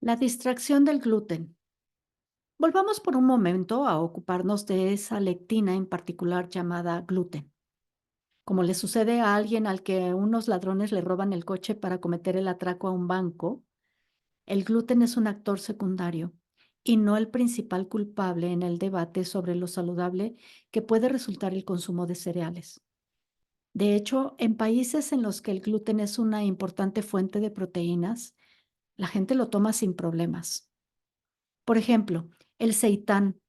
La distracción del gluten. Volvamos por un momento a ocuparnos de esa lectina en particular llamada gluten. Como le sucede a alguien al que unos ladrones le roban el coche para cometer el atraco a un banco, el gluten es un actor secundario y no el principal culpable en el debate sobre lo saludable que puede resultar el consumo de cereales. De hecho, en países en los que el gluten es una importante fuente de proteínas, la gente lo toma sin problemas. Por ejemplo, el seitán,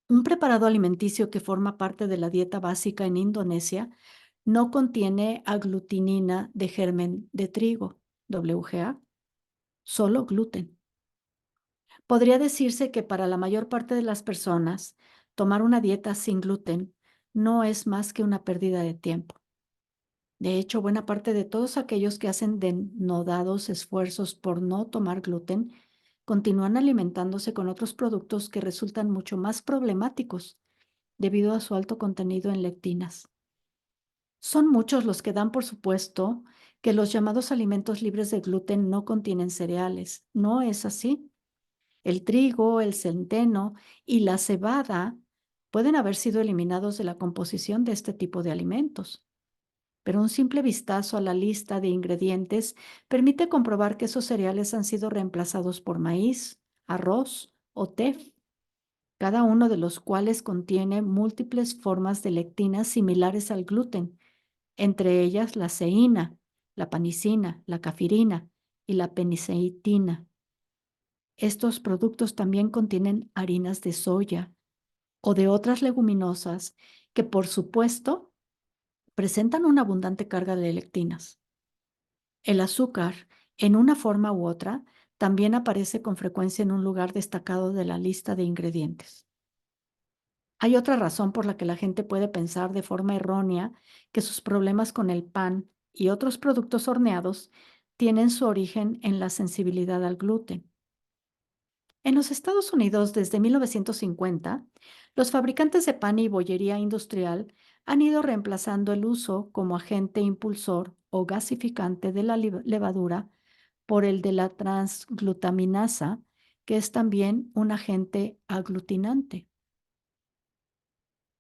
un preparado alimenticio que forma parte de la dieta básica en Indonesia, no contiene aglutinina de germen de trigo, WGA, solo gluten. Podría decirse que para la mayor parte de las personas, tomar una dieta sin gluten no es más que una pérdida de tiempo. De hecho, buena parte de todos aquellos que hacen denodados esfuerzos por no tomar gluten continúan alimentándose con otros productos que resultan mucho más problemáticos debido a su alto contenido en lectinas. Son muchos los que dan por supuesto que los llamados alimentos libres de gluten no contienen cereales. No es así. El trigo, el centeno y la cebada pueden haber sido eliminados de la composición de este tipo de alimentos. Pero un simple vistazo a la lista de ingredientes permite comprobar que esos cereales han sido reemplazados por maíz, arroz o tef, cada uno de los cuales contiene múltiples formas de lectinas similares al gluten, entre ellas la ceína, la panicina, la cafirina y la peniceitina. Estos productos también contienen harinas de soya o de otras leguminosas que, por supuesto, presentan una abundante carga de lectinas. El azúcar, en una forma u otra, también aparece con frecuencia en un lugar destacado de la lista de ingredientes. Hay otra razón por la que la gente puede pensar de forma errónea que sus problemas con el pan y otros productos horneados tienen su origen en la sensibilidad al gluten. En los Estados Unidos, desde 1950, los fabricantes de pan y bollería industrial han ido reemplazando el uso como agente impulsor o gasificante de la levadura por el de la transglutaminasa, que es también un agente aglutinante.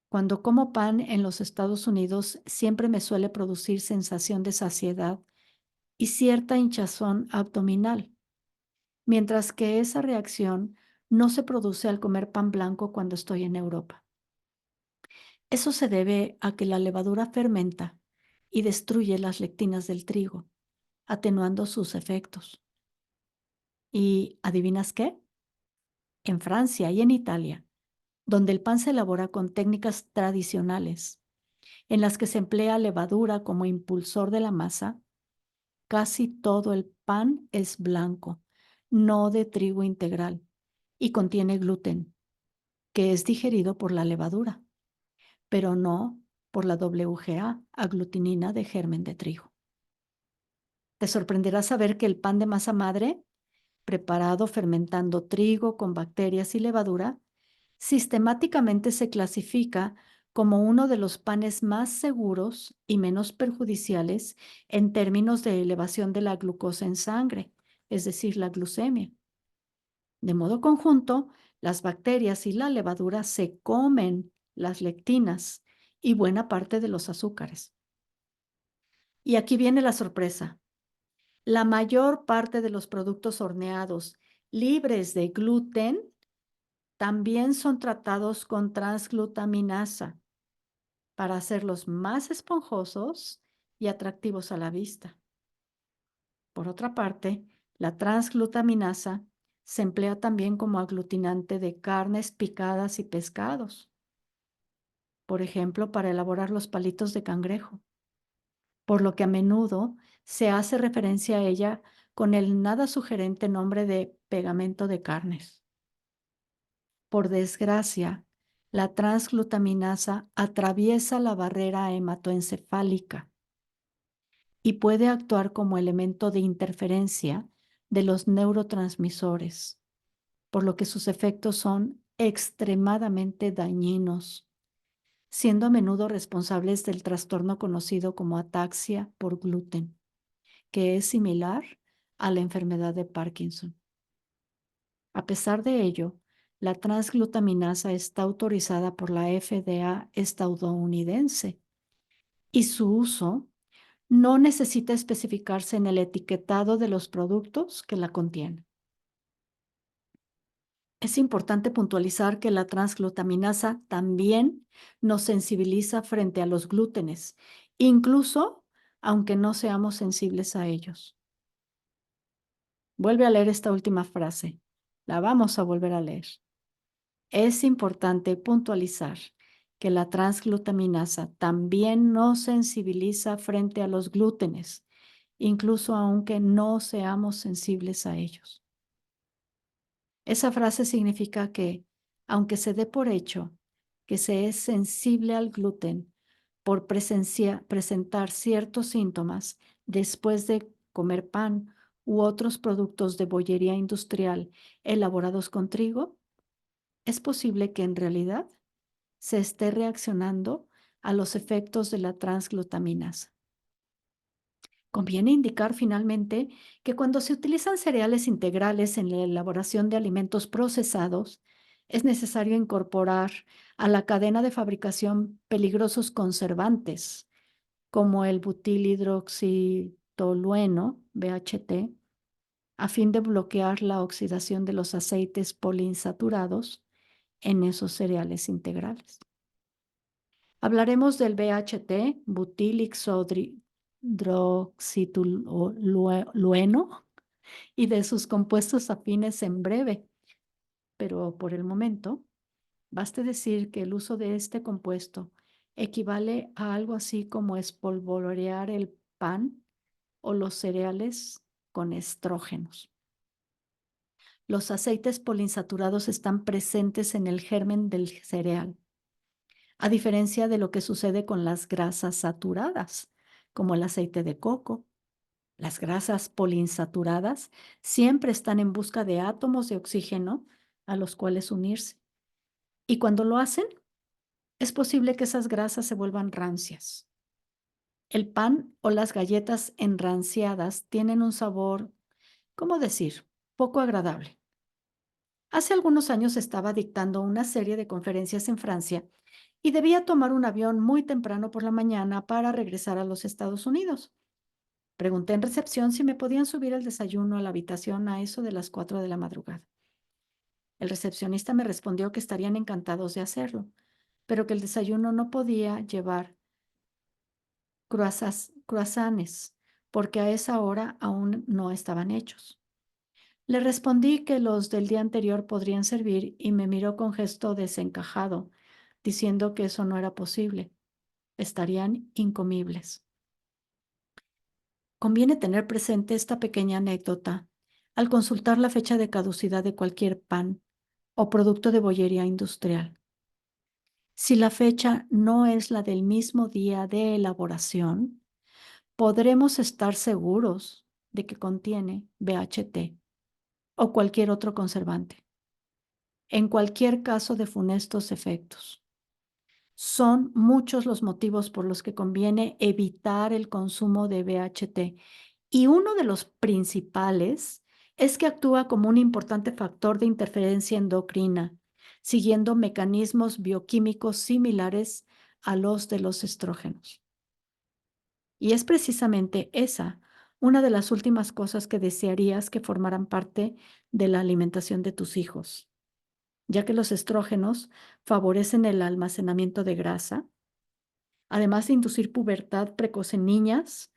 Cuando como pan en los Estados Unidos, siempre me suele producir sensación de saciedad y cierta hinchazón abdominal, mientras que esa reacción no se produce al comer pan blanco cuando estoy en Europa. Eso se debe a que la levadura fermenta y destruye las lectinas del trigo, atenuando sus efectos. ¿Y adivinas qué? En Francia y en Italia, donde el pan se elabora con técnicas tradicionales, en las que se emplea levadura como impulsor de la masa, casi todo el pan es blanco, no de trigo integral, y contiene gluten, que es digerido por la levadura, pero no por la WGA, aglutinina de germen de trigo. Te sorprenderá saber que el pan de masa madre, preparado fermentando trigo con bacterias y levadura, sistemáticamente se clasifica como uno de los panes más seguros y menos perjudiciales en términos de elevación de la glucosa en sangre, es decir, la glucemia. De modo conjunto, las bacterias y la levadura se comen las lectinas y buena parte de los azúcares. Y aquí viene la sorpresa. La mayor parte de los productos horneados libres de gluten también son tratados con transglutaminasa para hacerlos más esponjosos y atractivos a la vista. Por otra parte, la transglutaminasa se emplea también como aglutinante de carnes picadas y pescados, por ejemplo, para elaborar los palitos de cangrejo, por lo que a menudo se hace referencia a ella con el nada sugerente nombre de pegamento de carnes. Por desgracia, la transglutaminasa atraviesa la barrera hematoencefálica y puede actuar como elemento de interferencia de los neurotransmisores, por lo que sus efectos son extremadamente dañinos, siendo a menudo responsables del trastorno conocido como ataxia por gluten, que es similar a la enfermedad de Parkinson. A pesar de ello, la transglutaminasa está autorizada por la FDA estadounidense y su uso no necesita especificarse en el etiquetado de los productos que la contienen. Es importante puntualizar que la transglutaminasa también nos sensibiliza frente a los glútenes, incluso aunque no seamos sensibles a ellos. Vuelve a leer esta última frase. La vamos a volver a leer. Es importante puntualizar que la transglutaminasa también nos sensibiliza frente a los glútenes, incluso aunque no seamos sensibles a ellos. Esa frase significa que, aunque se dé por hecho que se es sensible al gluten por presentar ciertos síntomas después de comer pan u otros productos de bollería industrial elaborados con trigo, es posible que en realidad se esté reaccionando a los efectos de la transglutaminasa. Conviene indicar finalmente que cuando se utilizan cereales integrales en la elaboración de alimentos procesados, es necesario incorporar a la cadena de fabricación peligrosos conservantes, como el butilhidroxitolueno, BHT, a fin de bloquear la oxidación de los aceites poliinsaturados en esos cereales integrales. Hablaremos del BHT, butilhidroxitolueno, y de sus compuestos afines en breve, pero por el momento, baste decir que el uso de este compuesto equivale a algo así como espolvorear el pan o los cereales con estrógenos. Los aceites poliinsaturados están presentes en el germen del cereal, a diferencia de lo que sucede con las grasas saturadas, como el aceite de coco. Las grasas poliinsaturadas siempre están en busca de átomos de oxígeno a los cuales unirse. Y cuando lo hacen, es posible que esas grasas se vuelvan rancias. El pan o las galletas enranciadas tienen un sabor, ¿cómo decir?, poco agradable. Hace algunos años estaba dictando una serie de conferencias en Francia y debía tomar un avión muy temprano por la mañana para regresar a los Estados Unidos. Pregunté en recepción si me podían subir el desayuno a la habitación a eso de las 4 de la madrugada. El recepcionista me respondió que estarían encantados de hacerlo, pero que el desayuno no podía llevar croissants, porque a esa hora aún no estaban hechos. Le respondí que los del día anterior podrían servir y me miró con gesto desencajado, diciendo que eso no era posible. Estarían incomibles. Conviene tener presente esta pequeña anécdota al consultar la fecha de caducidad de cualquier pan o producto de bollería industrial. Si la fecha no es la del mismo día de elaboración, podremos estar seguros de que contiene BHT o cualquier otro conservante, en cualquier caso de funestos efectos. Son muchos los motivos por los que conviene evitar el consumo de BHT y uno de los principales es que actúa como un importante factor de interferencia endocrina, siguiendo mecanismos bioquímicos similares a los de los estrógenos. Y es precisamente esa una de las últimas cosas que desearías que formaran parte de la alimentación de tus hijos, ya que los estrógenos favorecen el almacenamiento de grasa, además de inducir pubertad precoz en niñas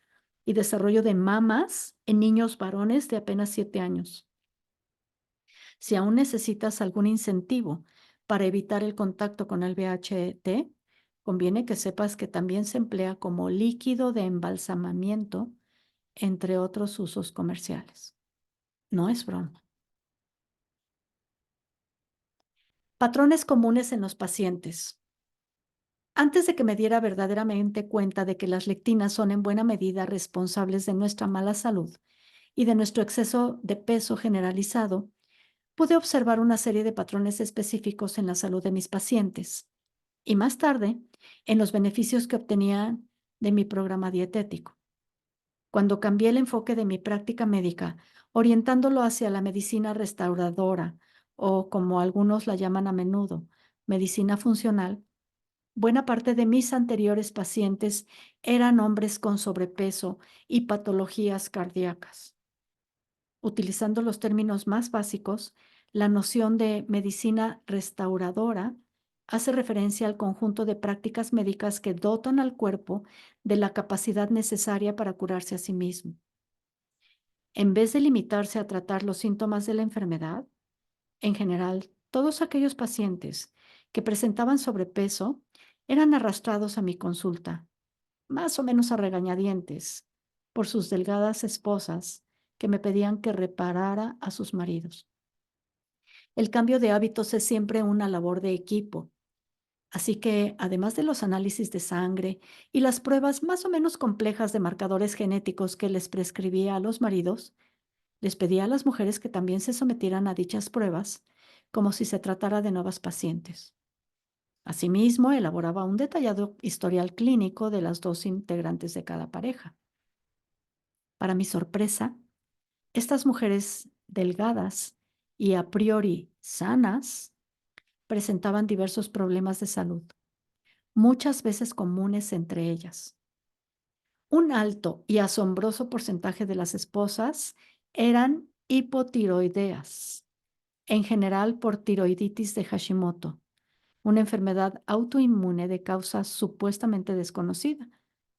y desarrollo de mamas en niños varones de apenas 7 años. Si aún necesitas algún incentivo para evitar el contacto con el BHT, conviene que sepas que también se emplea como líquido de embalsamamiento, entre otros usos comerciales. No es broma. Patrones comunes en los pacientes. Antes de que me diera verdaderamente cuenta de que las lectinas son en buena medida responsables de nuestra mala salud y de nuestro exceso de peso generalizado, pude observar una serie de patrones específicos en la salud de mis pacientes y más tarde en los beneficios que obtenían de mi programa dietético. Cuando cambié el enfoque de mi práctica médica, orientándolo hacia la medicina restauradora, o como algunos la llaman a menudo, medicina funcional, buena parte de mis anteriores pacientes eran hombres con sobrepeso y patologías cardíacas. Utilizando los términos más básicos, la noción de medicina restauradora hace referencia al conjunto de prácticas médicas que dotan al cuerpo de la capacidad necesaria para curarse a sí mismo. En vez de limitarse a tratar los síntomas de la enfermedad, en general, todos aquellos pacientes que presentaban sobrepeso eran arrastrados a mi consulta, más o menos a regañadientes, por sus delgadas esposas que me pedían que reparara a sus maridos. El cambio de hábitos es siempre una labor de equipo, así que además de los análisis de sangre y las pruebas más o menos complejas de marcadores genéticos que les prescribía a los maridos, les pedía a las mujeres que también se sometieran a dichas pruebas, como si se tratara de nuevas pacientes. Asimismo, elaboraba un detallado historial clínico de las dos integrantes de cada pareja. Para mi sorpresa, estas mujeres delgadas y a priori sanas presentaban diversos problemas de salud, muchas veces comunes entre ellas. Un alto y asombroso porcentaje de las esposas eran hipotiroideas, en general por tiroiditis de Hashimoto, una enfermedad autoinmune de causa supuestamente desconocida,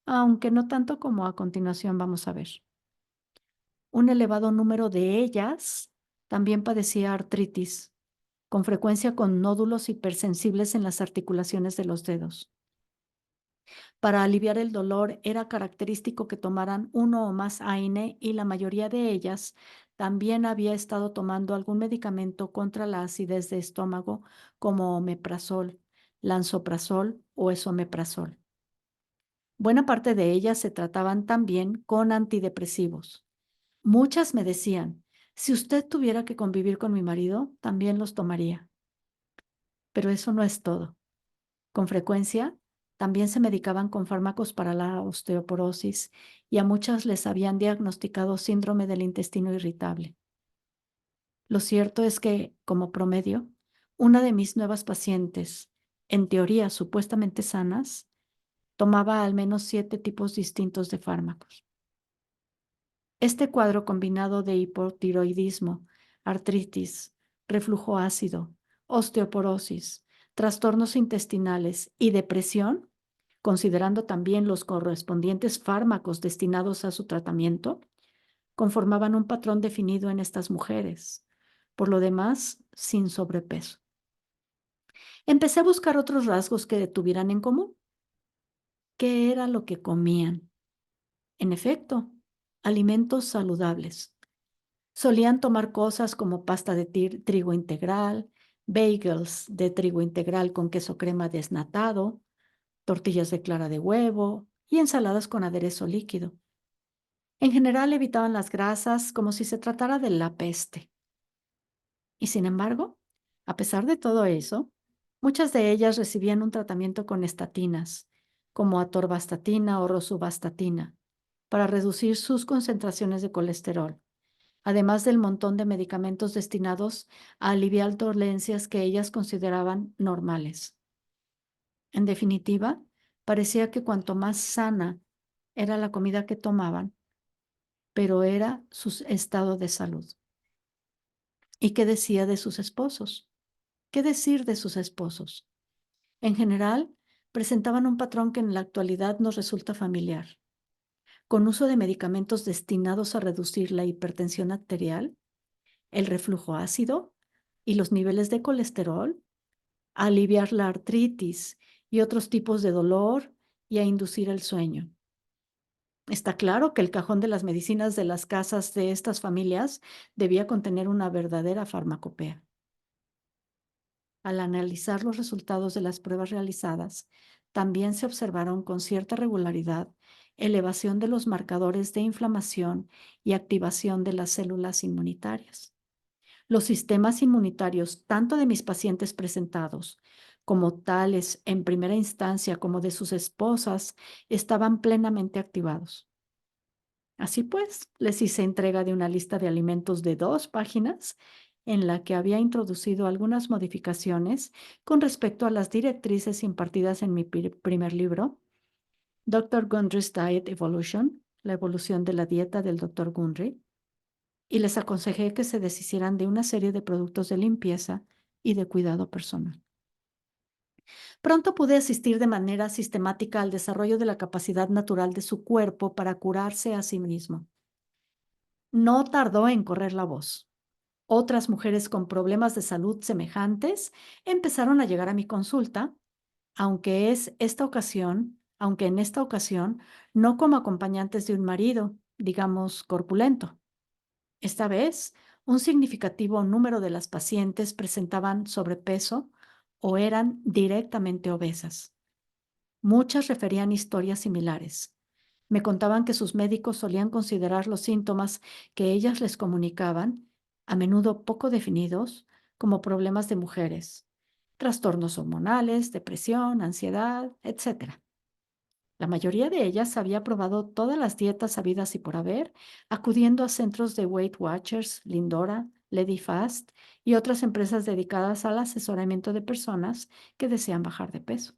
aunque no tanto como a continuación vamos a ver. Un elevado número de ellas también padecía artritis, con frecuencia con nódulos hipersensibles en las articulaciones de los dedos. Para aliviar el dolor era característico que tomaran uno o más AINE y la mayoría de ellas también había estado tomando algún medicamento contra la acidez de estómago como omeprazol, lansoprazol o esomeprazol. Buena parte de ellas se trataban también con antidepresivos. Muchas me decían, si usted tuviera que convivir con mi marido, también los tomaría. Pero eso no es todo. Con frecuencia, también se medicaban con fármacos para la osteoporosis y a muchas les habían diagnosticado síndrome del intestino irritable. Lo cierto es que, como promedio, una de mis nuevas pacientes, en teoría supuestamente sanas, tomaba al menos 7 tipos distintos de fármacos. Este cuadro combinado de hipotiroidismo, artritis, reflujo ácido, osteoporosis, trastornos intestinales y depresión, considerando también los correspondientes fármacos destinados a su tratamiento, conformaban un patrón definido en estas mujeres, por lo demás, sin sobrepeso. Empecé a buscar otros rasgos que tuvieran en común. ¿Qué era lo que comían? En efecto, alimentos saludables. Solían tomar cosas como pasta de trigo integral, bagels de trigo integral con queso crema desnatado, tortillas de clara de huevo y ensaladas con aderezo líquido. En general evitaban las grasas como si se tratara de la peste. Y sin embargo, a pesar de todo eso, muchas de ellas recibían un tratamiento con estatinas, como atorvastatina o rosuvastatina, para reducir sus concentraciones de colesterol, además del montón de medicamentos destinados a aliviar dolencias que ellas consideraban normales. En definitiva, parecía que cuanto más sana era la comida que tomaban, pero era su estado de salud. ¿Y qué decía de sus esposos? ¿Qué decir de sus esposos? En general, presentaban un patrón que en la actualidad nos resulta familiar. Con uso de medicamentos destinados a reducir la hipertensión arterial, el reflujo ácido y los niveles de colesterol, a aliviar la artritis y otros tipos de dolor y a inducir el sueño. Está claro que el cajón de las medicinas de las casas de estas familias debía contener una verdadera farmacopea. Al analizar los resultados de las pruebas realizadas, también se observaron con cierta regularidad elevación de los marcadores de inflamación y activación de las células inmunitarias. Los sistemas inmunitarios, tanto de mis pacientes presentados como tales en primera instancia como de sus esposas, estaban plenamente activados. Así pues, les hice entrega de una lista de alimentos de 2 páginas en la que había introducido algunas modificaciones con respecto a las directrices impartidas en mi primer libro, Dr. Gundry's Diet Evolution, la evolución de la dieta del Dr. Gundry, y les aconsejé que se deshicieran de una serie de productos de limpieza y de cuidado personal. Pronto pude asistir de manera sistemática al desarrollo de la capacidad natural de su cuerpo para curarse a sí mismo. No tardó en correr la voz. Otras mujeres con problemas de salud semejantes empezaron a llegar a mi consulta, aunque en esta ocasión no como acompañantes de un marido, digamos, corpulento. Esta vez, un significativo número de las pacientes presentaban sobrepeso o eran directamente obesas. Muchas referían historias similares. Me contaban que sus médicos solían considerar los síntomas que ellas les comunicaban, a menudo poco definidos, como problemas de mujeres, trastornos hormonales, depresión, ansiedad, etc. La mayoría de ellas había probado todas las dietas habidas y por haber, acudiendo a centros de Weight Watchers, Lindora, Lady Fast y otras empresas dedicadas al asesoramiento de personas que desean bajar de peso.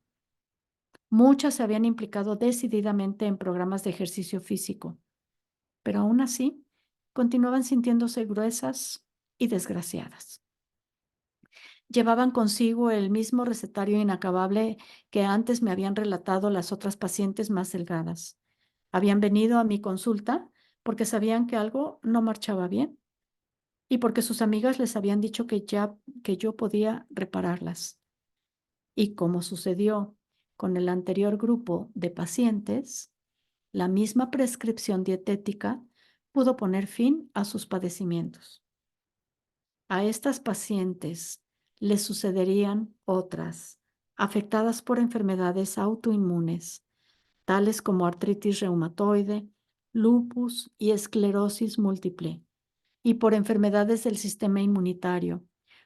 Muchas se habían implicado decididamente en programas de ejercicio físico, pero aún así continuaban sintiéndose gruesas y desgraciadas. Llevaban consigo el mismo recetario inacabable que antes me habían relatado las otras pacientes más delgadas. Habían venido a mi consulta porque sabían que algo no marchaba bien y porque sus amigas les habían dicho que yo podía repararlas. Y como sucedió con el anterior grupo de pacientes, la misma prescripción dietética pudo poner fin a sus padecimientos. A estas pacientes les sucederían otras afectadas por enfermedades autoinmunes, tales como artritis reumatoide, lupus y esclerosis múltiple, y por enfermedades del sistema inmunitario,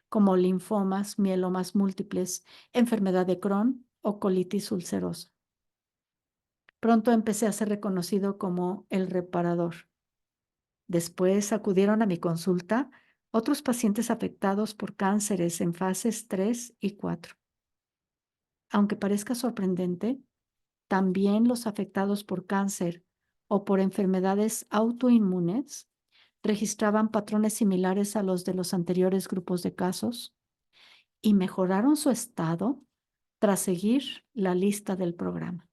como linfomas, mielomas múltiples, enfermedad de Crohn o colitis ulcerosa. Pronto empecé a ser reconocido como el reparador. Después acudieron a mi consulta otros pacientes afectados por cánceres en fases 3 y 4. Aunque parezca sorprendente, también los afectados por cáncer o por enfermedades autoinmunes registraban patrones similares a los de los anteriores grupos de casos y mejoraron su estado tras seguir la lista del programa.